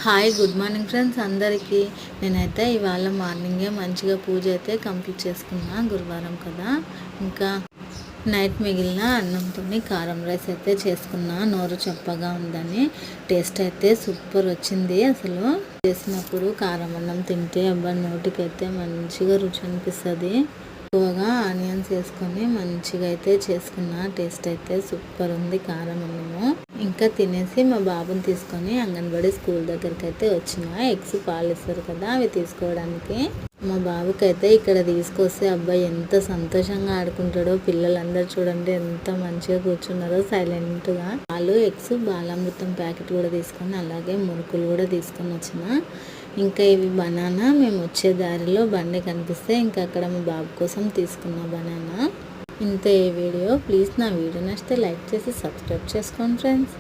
Hi good morning friends అందరికీ. నేనైతే ఇవాళ మార్నింగే మంచిగా పూజ అయితే కంప్లీట్ చేసుకున్నా, గురువారం కదా. ఇంకా నైట్ మిగిలిన అన్నంతో కారం రైస్ అయితే చేసుకున్నా. నోరు చప్పగా ఉందని, టేస్ట్ అయితే సూపర్ వచ్చింది. అసలు చేసినప్పుడు కారం అన్నం తింటే అబ్బా నోటికైతే మంచిగా రుచి అనిపిస్తుంది. ఎక్కువగా ఆనియన్స్ వేసుకొని మంచిగా అయితే చేసుకున్నా. టేస్ట్ అయితే సూపర్ ఉంది కారం అన్నము. ఇంకా తినేసి మా బాబుని తీసుకొని అంగన్వాడీ స్కూల్ దగ్గరికి అయితే వచ్చిన. ఎగ్స్ పాలు ఇస్తారు కదా, అవి తీసుకోవడానికి. మా బాబుకి అయితే ఇక్కడ తీసుకొస్తే అబ్బాయి ఎంత సంతోషంగా ఆడుకుంటాడో. పిల్లలందరూ చూడండి ఎంత మంచిగా కూర్చున్నారో సైలెంట్గా. పాలు, ఎగ్స్, బాలామృతం ప్యాకెట్ కూడా తీసుకొని, అలాగే మురుకులు కూడా తీసుకొని వచ్చిన. ఇంకా ఇవి బనానా, మేము వచ్చే దారిలో బండి కనిపిస్తే ఇంకా అక్కడ మా బాబు కోసం తీసుకున్న బనానా. ఇంతే ఈ వీడియో. ప్లీజ్ నా వీడియో నచ్చితే లైక్ చేసి సబ్స్క్రైబ్ చేసుకోండి ఫ్రెండ్స్.